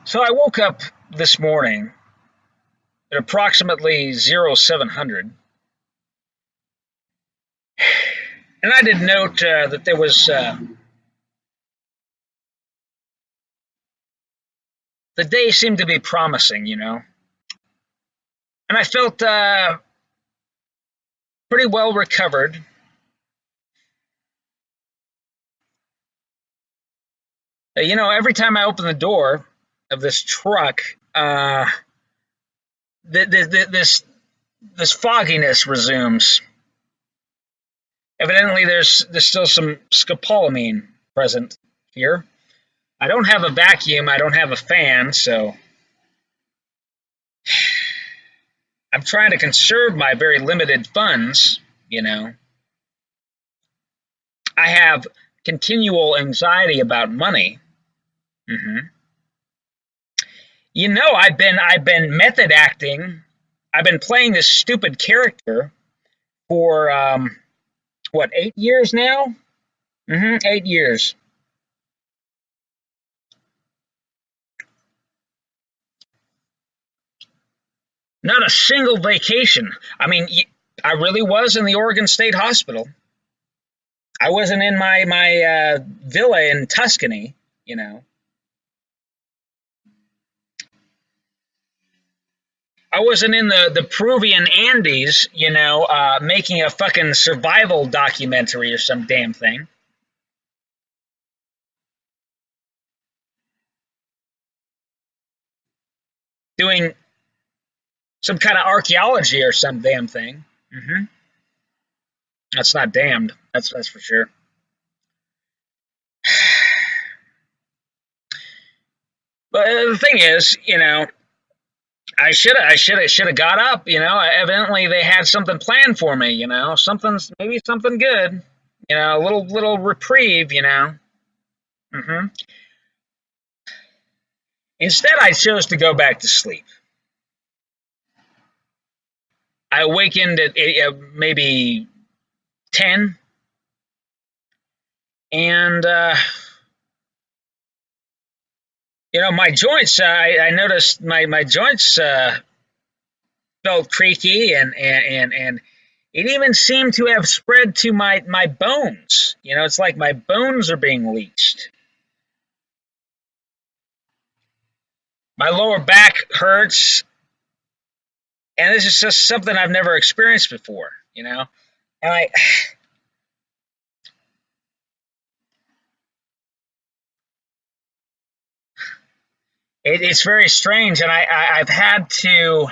So I woke up this morning at approximately 0700, and I did note that there was the day seemed to be promising, and I felt pretty well recovered. Every time I open the door of this truck, this fogginess resumes. Evidently, there's still some scopolamine present here. I don't have a vacuum. I don't have a fan, so I'm trying to conserve my very limited funds. You know, I have continual anxiety about money. hmm I've been method acting. I've been playing this stupid character for what, 8 years now? 8 years. Not a single vacation. I mean, I really was in the Oregon State Hospital. I wasn't in my villa in Tuscany. You know, I wasn't in the Peruvian Andes. Making a fucking survival documentary or some damn thing. Doing some kind of archaeology or some damn thing. hmm That's not damned. That's for sure. But the thing is, I should have got up. Evidently they had something planned for me. Maybe something good. A little reprieve. hmm Instead, I chose to go back to sleep. I awakened at maybe 10, and my joints. I noticed my joints felt creaky, and it even seemed to have spread to my bones. It's like my bones are being leached. My lower back hurts, and this is just something I've never experienced before. And it's very strange, and I've had to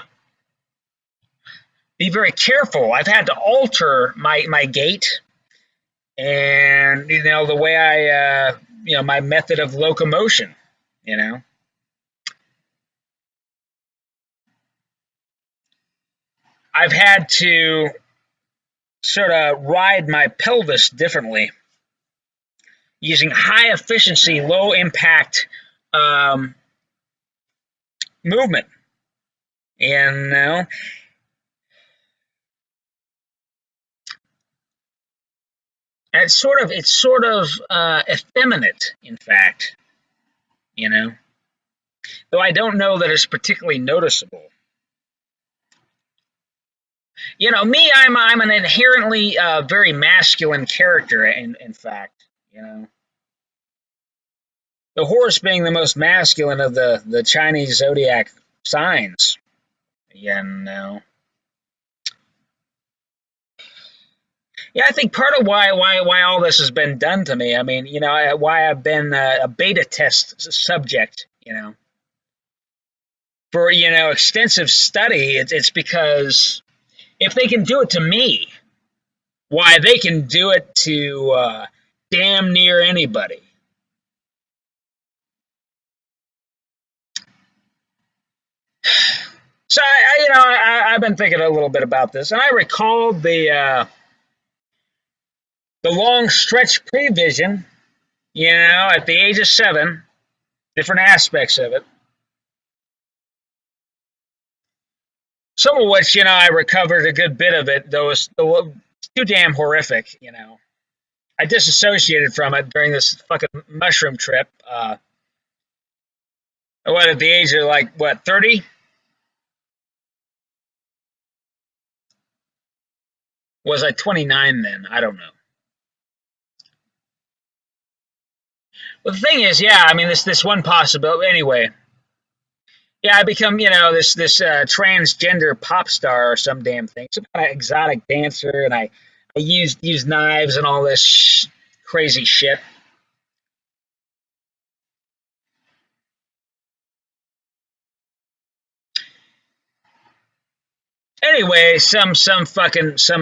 be very careful. I've had to alter my gait and the way I my method of locomotion. You know, I've had to sort of ride my pelvis differently using high efficiency, low impact um, movement. And it's sort of effeminate, in fact. You know, though I don't know that it's particularly noticeable. Me, I'm an inherently very masculine character. In fact, the horse being the most masculine of the Chinese zodiac signs. You know. Yeah, I think part of why all this has been done to me. I mean, why I've been a beta test subject. For extensive study. It's because if they can do it to me, why they can do it to damn near anybody. So I've been thinking a little bit about this, and I recalled the long stretch prevision. At the age of 7, different aspects of it. Some of which I recovered a good bit of it, though it's too damn horrific. I disassociated from it during this fucking mushroom trip. What, at the age of like, what, 30? Was I 29 then? I don't know. Well, the thing is, yeah, I mean, this one possibility. Anyway, yeah, I become, this transgender pop star or some damn thing, some kind of exotic dancer, and I use knives and all this crazy shit. Anyway, some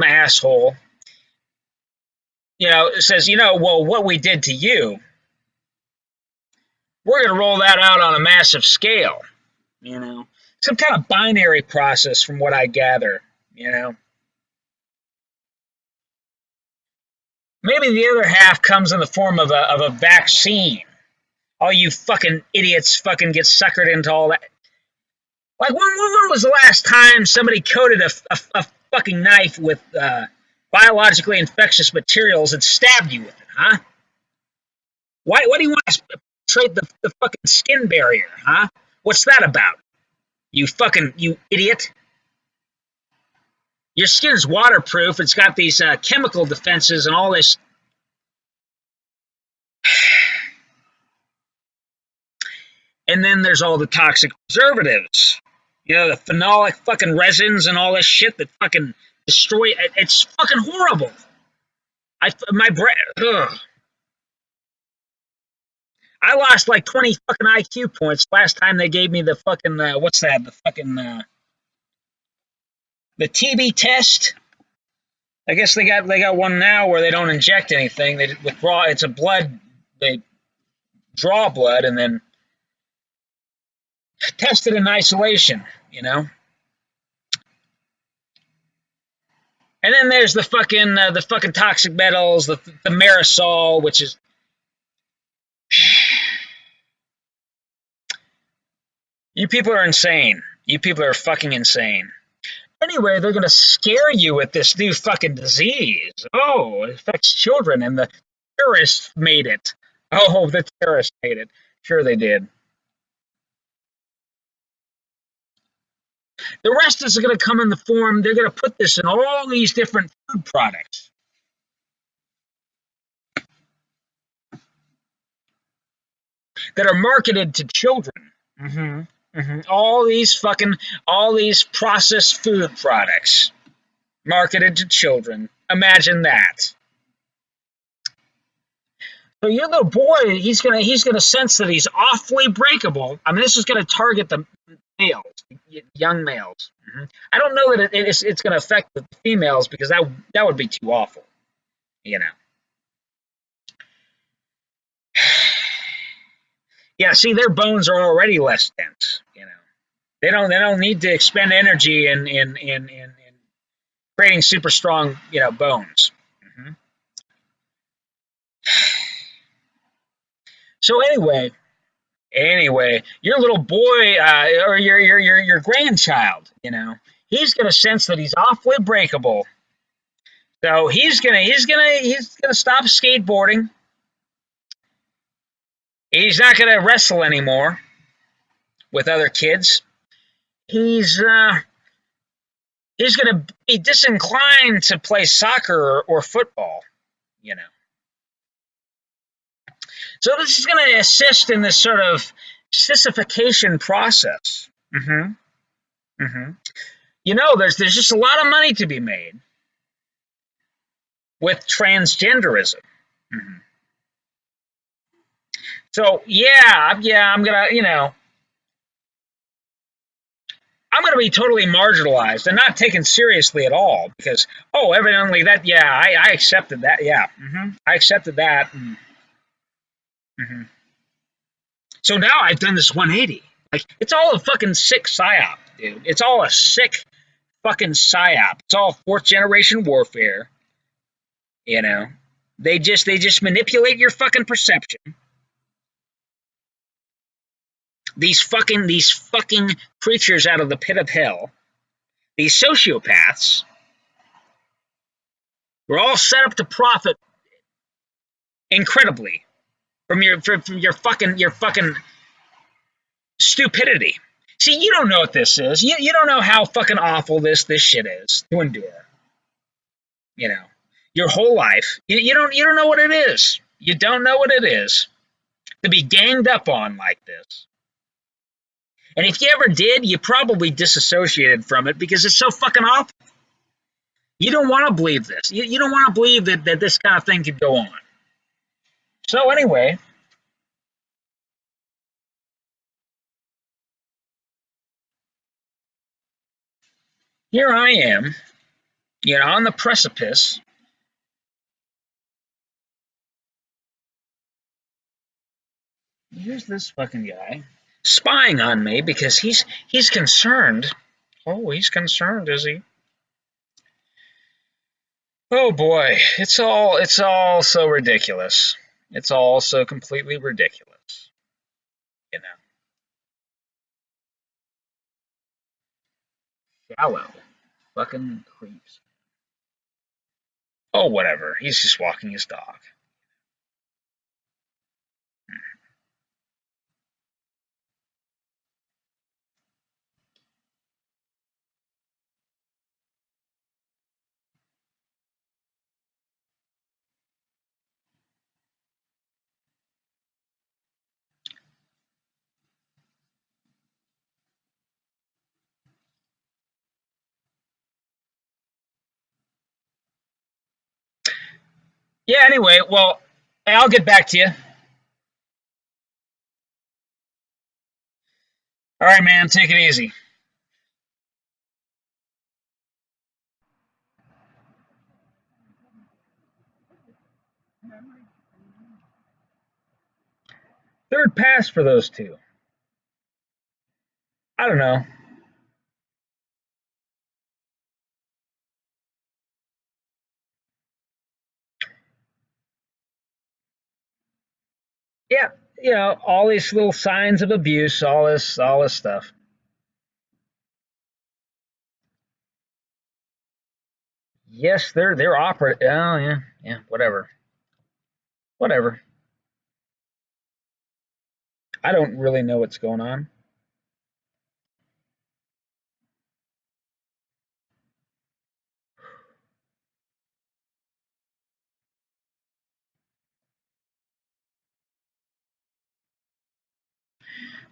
asshole, says, well, what we did to you, we're gonna roll that out on a massive scale. Some kind of binary process, from what I gather. You know, maybe the other half comes in the form of a vaccine. All you fucking idiots fucking get suckered into all that. Like, when was the last time somebody coated a fucking knife with biologically infectious materials and stabbed you with it, huh? Why do you want to trade the fucking skin barrier, huh? What's that about? You idiot. Your skin's waterproof. It's got these chemical defenses and all this. And then there's all the toxic preservatives. The phenolic fucking resins and all this shit that fucking destroy. It's fucking horrible. My brain. I lost like 20 fucking IQ points last time they gave me the fucking what's that? The fucking the TB test. I guess they got one now where they don't inject anything. They withdraw. It's a blood. They draw blood and then test it in isolation. And then there's the fucking toxic metals, the marisol, which is. You people are insane. You people are fucking insane. Anyway, they're gonna scare you with this new fucking disease. Oh, it affects children, and the terrorists made it. Oh, the terrorists made it. Sure, they did. The rest is going to come in the form. They're going to put this in all these different food products that are marketed to children. All these processed food products marketed to children. Imagine that. So your little boy, he's gonna sense that he's awfully breakable. I mean, this is gonna target the males, young males. I don't know that it's gonna affect the females because that would be too awful. You know. Yeah, see, their bones are already less dense. They don't need to expend energy in creating super strong bones. hmm So anyway, your little boy or your grandchild, he's gonna sense that he's awfully breakable. So he's gonna stop skateboarding. He's not gonna wrestle anymore with other kids. He's uh, he's going to be disinclined to play soccer or football, you know. So this is going to assist in this sort of sissification process. hmm hmm there's just a lot of money to be made with transgenderism. hmm So yeah, I'm gonna be totally marginalized and not taken seriously at all because evidently that I accepted that I accepted that. Mhm. So now I've done this 180. Like, it's all a fucking sick psyop, dude. It's all a sick fucking psyop. It's all fourth generation warfare. You know, they just manipulate your fucking perception. These fucking creatures out of the pit of hell. These sociopaths were all set up to profit incredibly from your fucking stupidity. See, you don't know what this is. You don't know how fucking awful this shit is to endure. You know, your whole life. You don't know what it is. You don't know what it is to be ganged up on like this. And if you ever did, you probably disassociated from it because it's so fucking awful. You don't want to believe this. You don't want to believe that this kind of thing could go on. So anyway, here I am, on the precipice. Here's this fucking guy spying on me because he's concerned. Oh, he's concerned, is he? Oh boy, it's all so ridiculous. It's all so completely ridiculous. You know, shallow fucking creeps. Oh, whatever. He's just walking his dog. Yeah. Anyway, well, hey, I'll get back to you. All right, man. Take it easy. Third pass for those two. I don't know. Yeah, all these little signs of abuse, all this stuff. Yes, they're opera. Oh yeah, yeah, whatever, whatever. I don't really know what's going on.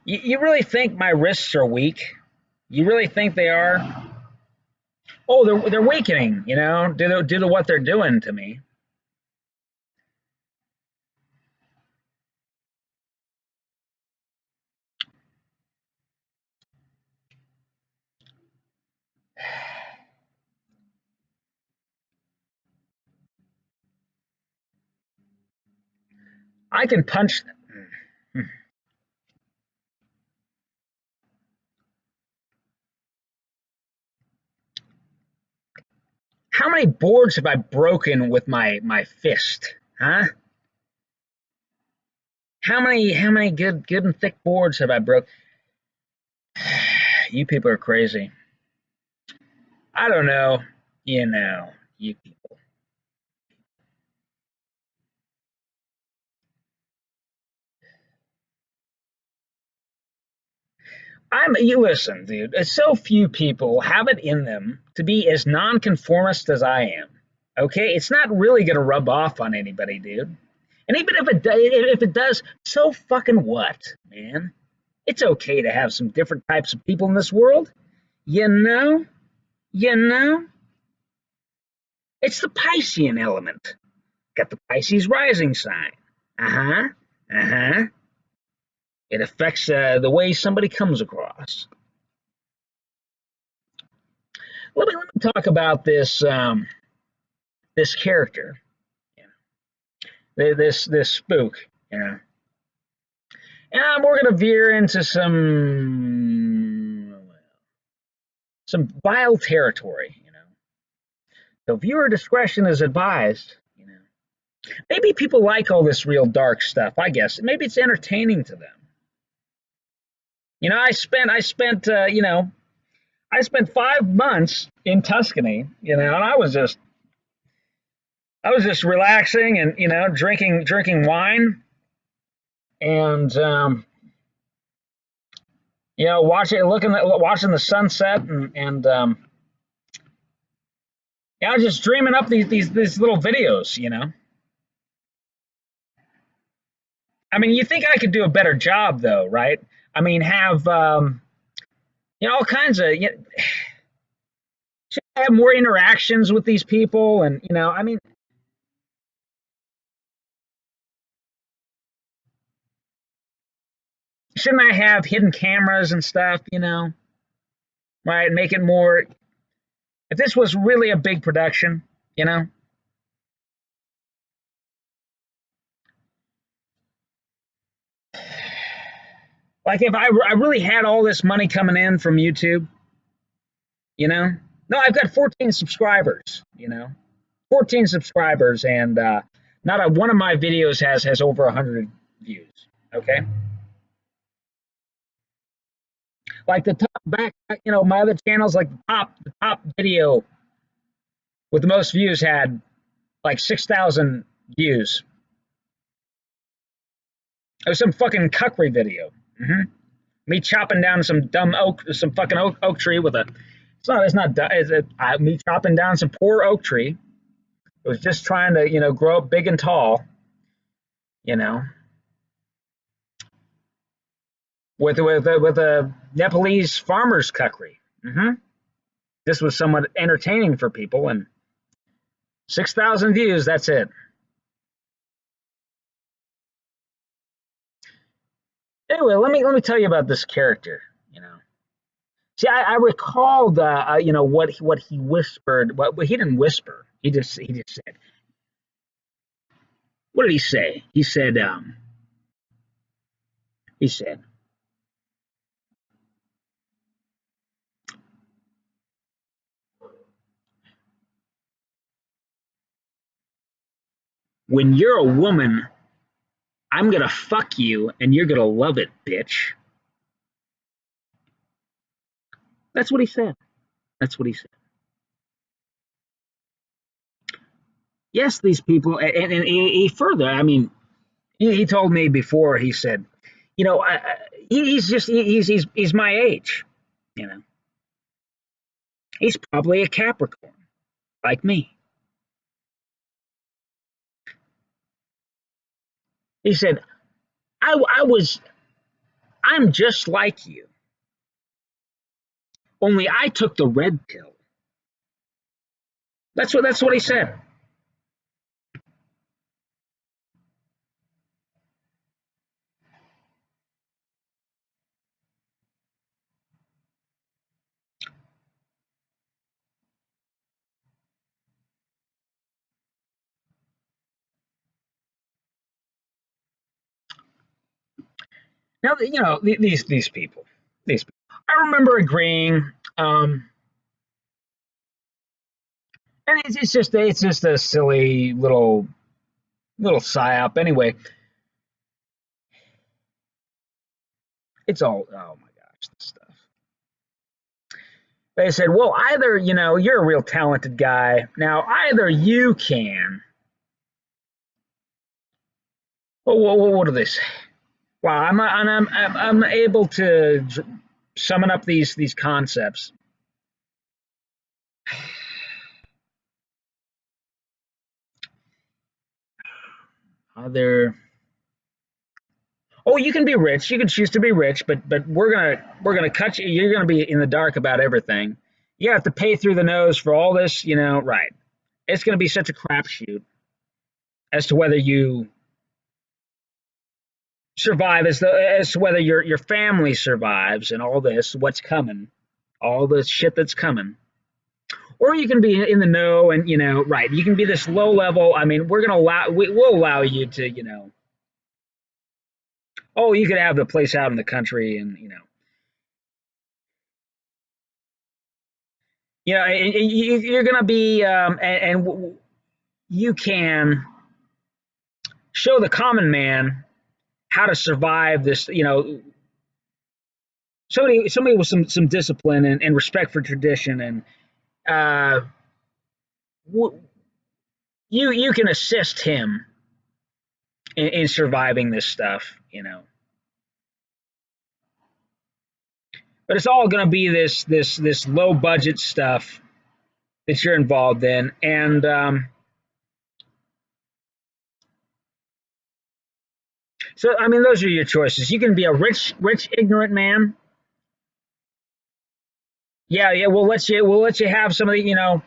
You really think my wrists are weak? You really think they are? Oh, they're weakening. Due to what they're doing to me. I can punch. How many boards have I broken with my fist? Huh? How many good and thick boards have I broke? You people are crazy. I don't know. You people. You listen, dude. So few people have it in them to be as nonconformist as I am. Okay, it's not really gonna rub off on anybody, dude. And even if it does, so fucking what, man? It's okay to have some different types of people in this world. You know, you know. It's the Piscean element. Got the Pisces rising sign. Uh huh. Uh huh. It affects the way somebody comes across. Let me talk about this character, this spook, and we're gonna veer into some vile territory. So viewer discretion is advised. Maybe people like all this real dark stuff. I guess maybe it's entertaining to them. I spent 5 months in Tuscany, and I was just relaxing and drinking wine and You know, watching the sunset, and yeah, I was just dreaming up these little videos. You know, I mean, you think I could do a better job, though, right? I mean, have you know, all kinds of, you know, should I have more interactions with these people, and you know, I mean, shouldn't I have hidden cameras and stuff? You know, right? Make it more. If this was really a big production, you know, like if I really had all this money coming in from YouTube, you know, no, I've got 14 subscribers, you know, 14 subscribers, and not a one of my videos has over 100 views. Okay, like the top back, you know, my other channels, like the top video with the most views had like 6,000 views. It was some fucking cuckery video. Me chopping down some dumb some fucking oak tree with a. It's not. Me chopping down some poor oak tree. It was just trying to, you know, grow up big and tall. You know, with a Nepalese farmer's cuckery. This was somewhat entertaining for people, and 6,000 views. That's it. Anyway, let me tell you about this character. You know, see, I recalled, you know, what he whispered. What he didn't whisper. He just said. What did he say? He said, when you're a woman, I'm gonna fuck you, and you're gonna love it, bitch. That's what he said. That's what he said. Yes, these people, and he further. I mean, he told me before. He said, you know, he's just he's my age. You know, he's probably a Capricorn like me. He said, I was I'm just like you, only I took the red pill. That's what he said. Now, you know, these people, these people. I remember agreeing, and it's just a silly little psyop. Anyway, it's all, oh my gosh, this stuff. They said, well, either, you know, you're a real talented guy. Now, either you can. Well, what do they say? Wow, I'm able to summon up these concepts. Either, oh, you can be rich. You can choose to be rich, but we're gonna cut you. You're gonna be in the dark about everything. You have to pay through the nose for all this, you know, right? It's gonna be such a crapshoot as to whether you survive, as to whether your family survives, and all this, what's coming, all the shit that's coming. Or you can be in the know, and you know, right? You can be this low level. I mean, we'll allow you to, you know. Oh, you could have the place out in the country, and you know, you're gonna be, and you can show the common man how to survive this. You know, somebody with some discipline and respect for tradition, and uh, you can assist him in surviving this stuff. You know, but it's all going to be this low budget stuff that you're involved in, and so I mean those are your choices. You can be a rich ignorant man. Yeah, yeah. We'll let you have some of the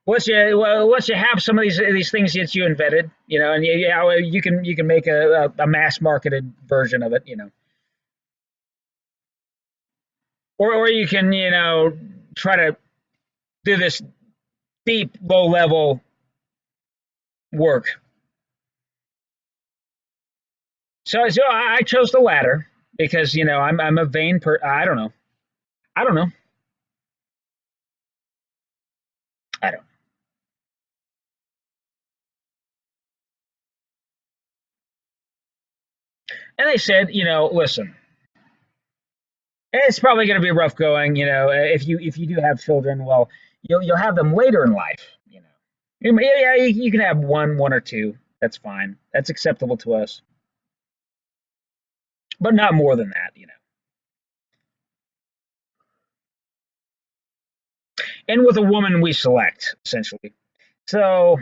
we'll let you have some of these things that you invented, and yeah, well, you can make a mass marketed version of it, or you can try to do this deep low level work. So I chose the latter because I'm a vain I don't know. I don't know. I don't. And they said, listen, it's probably going to be rough going. If you do have children, well, you'll have them later in life. Yeah, you can have one or two. That's fine. That's acceptable to us, but not more than that. And with a woman we select, essentially. So,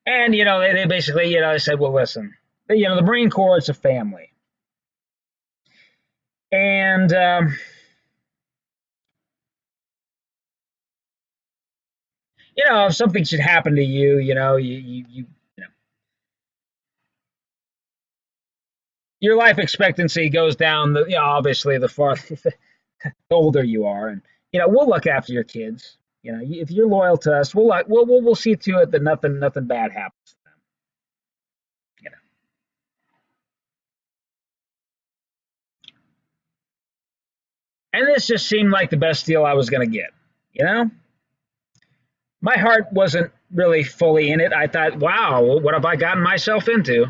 and they basically, they said, well, listen, the Marine Corps is a family, and if something should happen to you, your life expectancy goes down. Obviously, the far the older you are, and we'll look after your kids. If you're loyal to us, we'll see to it that nothing bad happens to them. You know, and this just seemed like the best deal I was going to get. You know, my heart wasn't really fully in it. I thought, wow, what have I gotten myself into?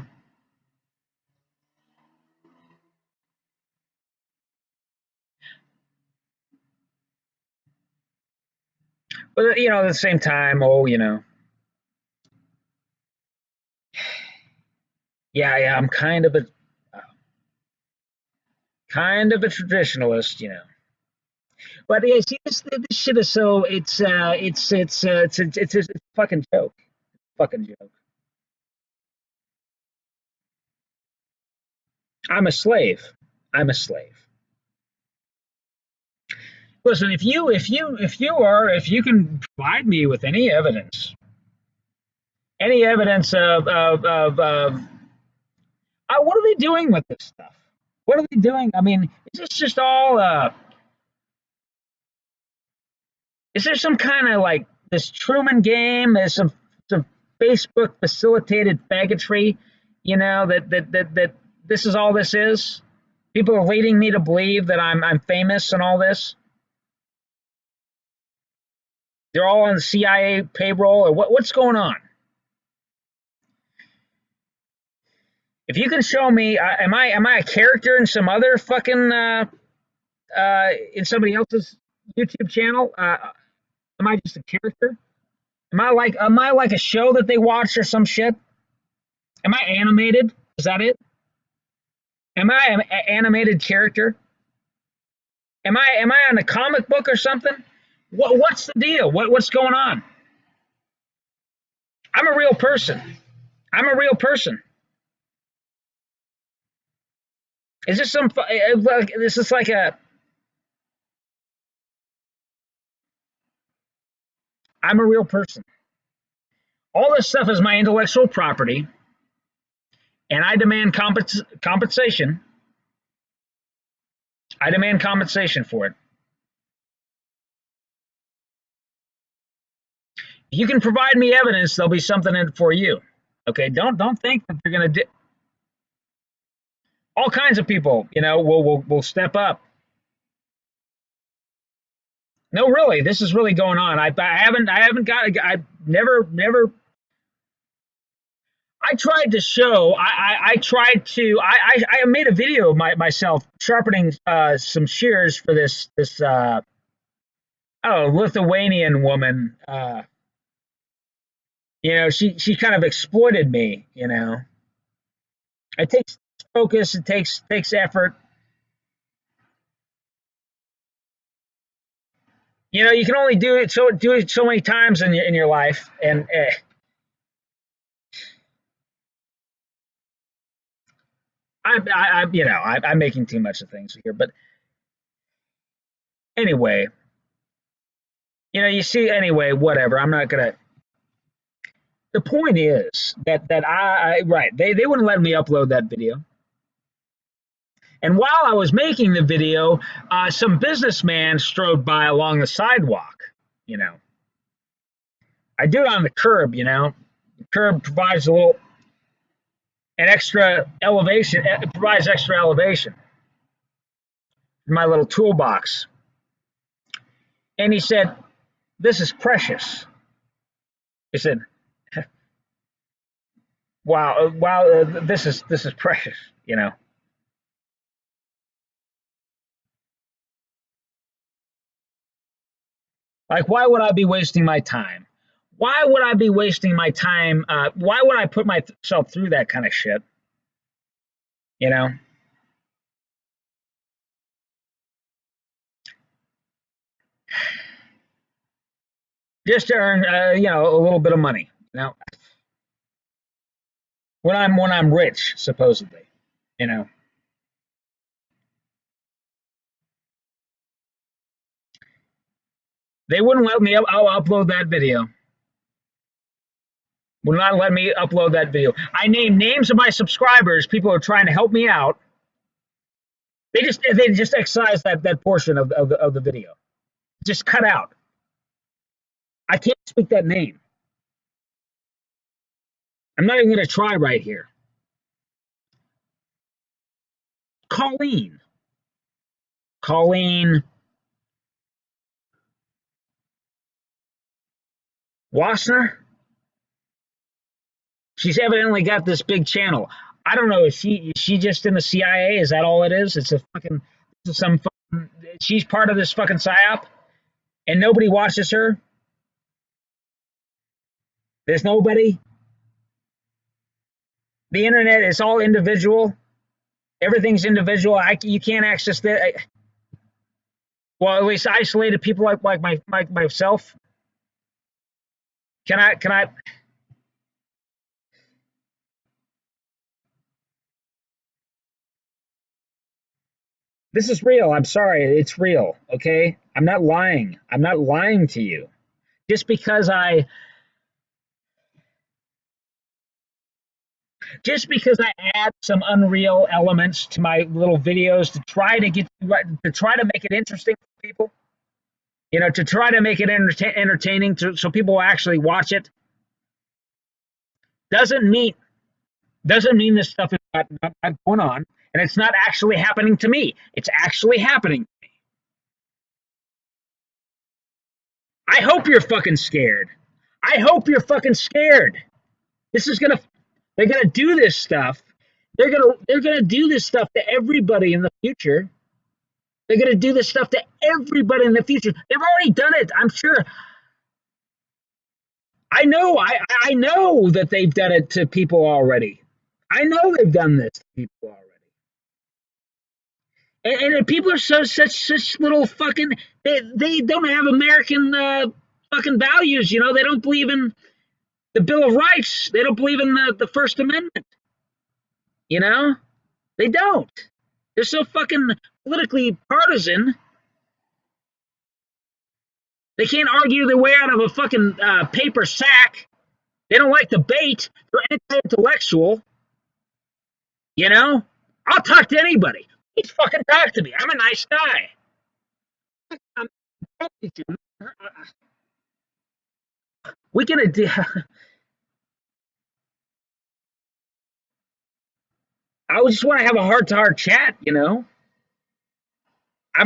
But at the same time, oh, yeah, yeah, I'm kind of a traditionalist. But yeah, see, this shit is so it's a fucking joke, fucking joke. I'm a slave. I'm a slave. Listen, if you can provide me with any evidence of what are they doing with this stuff? What are they doing? I mean, is this just all? Is there some kind of like this Truman game? There's some Facebook facilitated faggotry, that this is all this is. People are leading me to believe that I'm famous and all this. They're all on the CIA payroll, or what's going on? If you can show me, am I a character in some other fucking in somebody else's YouTube channel? Am I just a character? Am I like a show that they watch or some shit? Am I animated? Is that it? Am I an animated character? Am I on a comic book or something? What's the deal? What's going on? I'm a real person. I'm a real person. Is this some? This is like a. I'm a real person. All this stuff is my intellectual property, and I demand compensation. I demand compensation for it. If you can provide me evidence, there'll be something in it for you. Okay, don't think that they're gonna do. All kinds of people, will step up. No, really, this is really going on. I haven't got. I never. I tried to show. I tried to. I made a video of myself sharpening some shears for this oh, Lithuanian woman. She kind of exploited me. It takes focus. It takes effort. You can only do it so many times in your life, and I'm making too much of things here. But anyway, you see, anyway, whatever. I'm not gonna. The point is that right, they wouldn't let me upload that video. And while I was making the video, some businessman strode by along the sidewalk. You know, I do it on the curb. The curb provides an extra elevation. It provides extra elevation. My little toolbox. And he said, "This is precious." He said, "Wow, wow, this is precious." Like, why would I be wasting my time? Why would I be wasting my time? Why would I put myself through that kind of shit? You know, just to earn, a little bit of money. When I'm rich, supposedly. You know, they wouldn't let me. I'll upload that video. Will not let me upload that video. I named names of my subscribers. People are trying to help me out. They just excise that portion of the video. Just cut out. I can't speak that name. I'm not even going to try right here. Colleen. Colleen Wassner. She's evidently got this big channel. I don't know. Is she just in the CIA? Is that all it is? It's a fucking some fucking, she's part of this fucking psyop, and nobody watches her. There's nobody. The internet is all individual. Everything's individual. You can't access that. Well, at least isolated people like myself. Can I? This is real. I'm sorry. It's real. Okay. I'm not lying. I'm not lying to you. Just because I add some unreal elements to my little videos to try to make it interesting for people, to try to make it entertaining so people will actually watch it, doesn't mean doesn't mean this stuff is not going on, and it's not actually happening to me. It's actually happening. I hope you're fucking scared. I hope you're fucking scared. This is gonna They're gonna do this stuff. They're gonna do this stuff to everybody in the future. They're gonna do this stuff to everybody in the future. They've already done it. I'm sure. I know. I know that they've done it to people already. I know they've done this to people already. And people are such little fucking. They don't have American fucking values. They don't believe in the Bill of Rights. They don't believe in the First Amendment. You know, they don't. They're so fucking politically partisan. They can't argue their way out of a fucking paper sack. They don't like debate. They're anti-intellectual. I'll talk to anybody. Please fucking talk to me. I'm a nice guy. I'm we can. I just want to have a heart-to-heart chat. I'm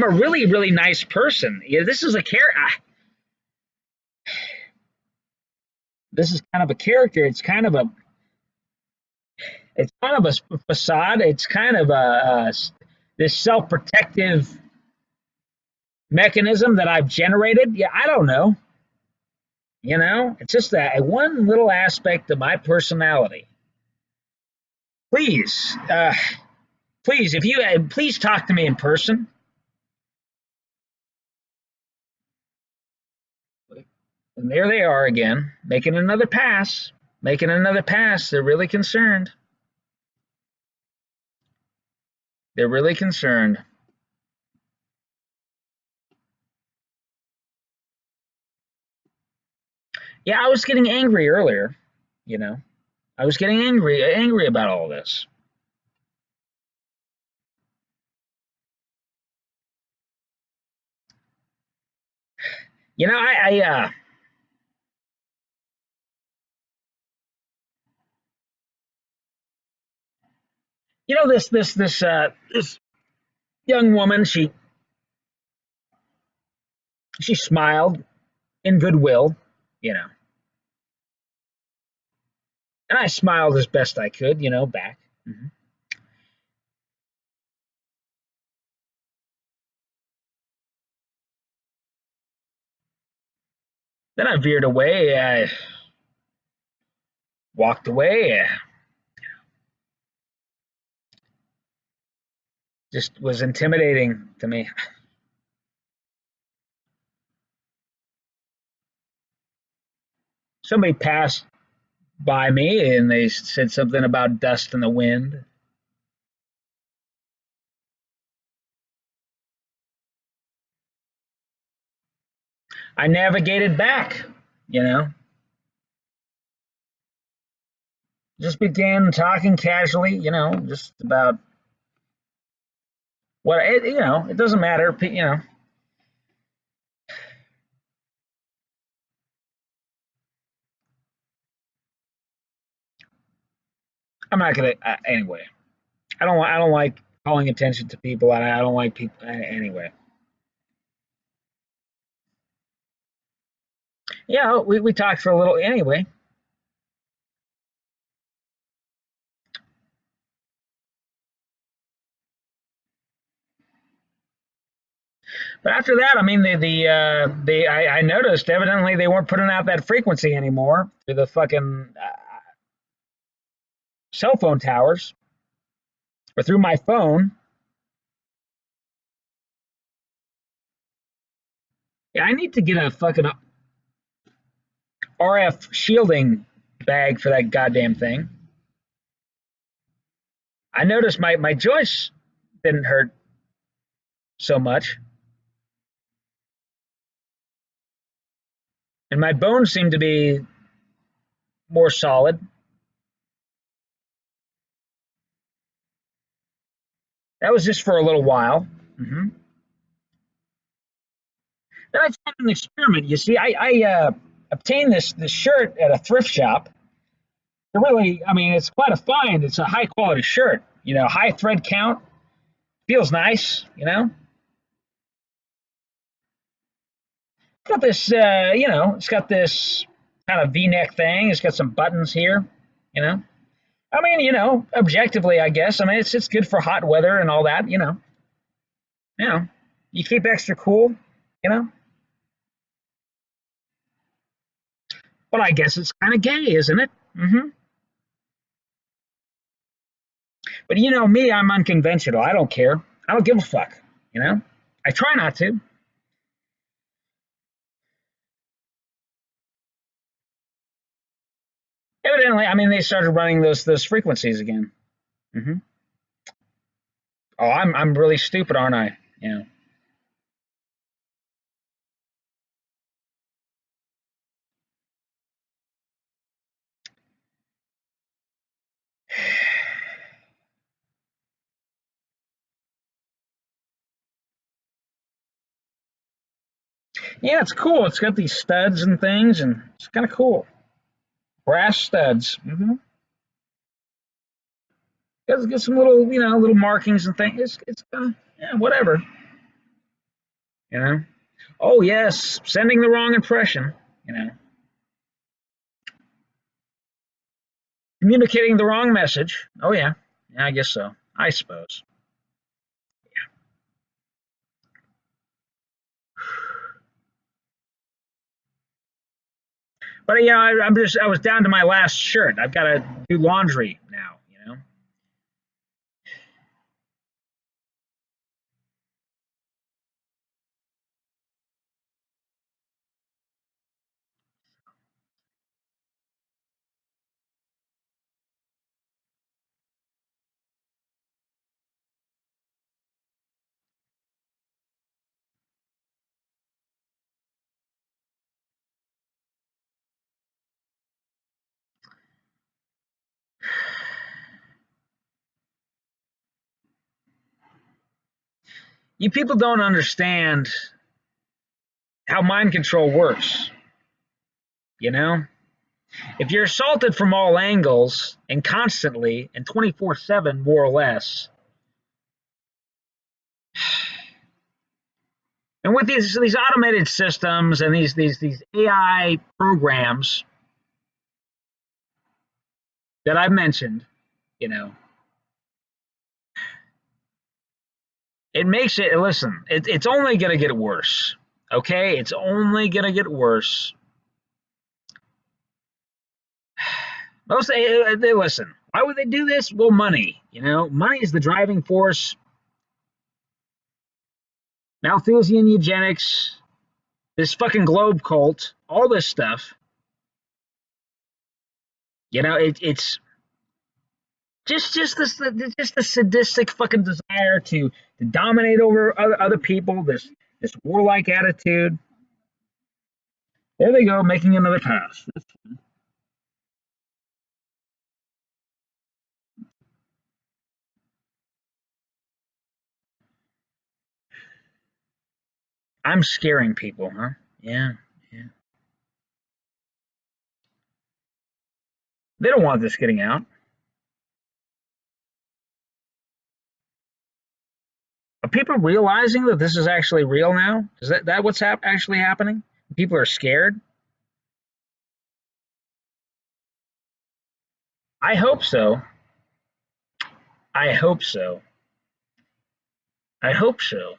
a really, really nice person. This is a This is kind of a character. It's kind of a facade. It's kind of this self-protective mechanism that I've generated? Yeah, I don't know. It's just a one little aspect of my personality. Please, please, if you please talk to me in person. And there they are again, making another pass, making another pass. They're really concerned. They're really concerned. Yeah, I was getting angry earlier. You know, I was getting angry about all this. I this young woman. She smiled in goodwill. You know, and I smiled as best I could. Back. Mhm. Then I veered away. I walked away. Just was intimidating to me. Somebody passed by me and they said something about dust in the wind. I navigated back, you know, just began talking casually, just about it doesn't matter. I'm not gonna anyway. I don't like calling attention to people, and I don't like people anyway. Yeah, we talked for a little anyway. But after that, I mean, I noticed evidently they weren't putting out that frequency anymore through the fucking cell phone towers or through my phone. Yeah, I need to get a fucking RF shielding bag for that goddamn thing. I noticed my joints didn't hurt so much, and my bones seemed to be more solid. That was just for a little while. Hmm. Then I tried an experiment. You see, I obtained this shirt at a thrift shop. Really, I mean, it's quite a find. It's a high quality shirt. High thread count, feels nice. It's got this. It's got this kind of V-neck thing. It's got some buttons here. You know, I mean, objectively, I guess. I mean, it's good for hot weather and all that. You know, you keep extra cool. You know, but I guess it's kind of gay, isn't it? Hmm. But me, I'm unconventional. I don't care. I don't give a fuck. You know, I try not to. Evidently, I mean, they started running those frequencies again. Hmm. Oh, I'm really stupid, aren't I? Yeah, it's cool. It's got these studs and things, and it's kind of cool. Brass studs. Mm-hmm. Get some little markings and things. It's yeah, whatever. You know. Oh yes, sending the wrong impression. You know, communicating the wrong message. Oh yeah, yeah, I guess so. I suppose. But I was down to my last shirt. I've got to do laundry now. You people don't understand how mind control works. You know, if you're assaulted from all angles and constantly and 24/7, more or less, and with these automated systems and these AI programs that I mentioned, you know, it makes it. Listen, it's only going to get worse. Okay, it's only going to get worse. They listen. Why would they do this? Well, money. Money is the driving force. Malthusian eugenics, this fucking globe cult, all this stuff. It's just the sadistic fucking desire to dominate over other people. This warlike attitude. There they go, making another pass. I'm scaring people, huh? Yeah, yeah. They don't want this getting out. Are people realizing that this is actually real now? Is that what's actually happening? People are scared. I hope so. I hope so. I hope so.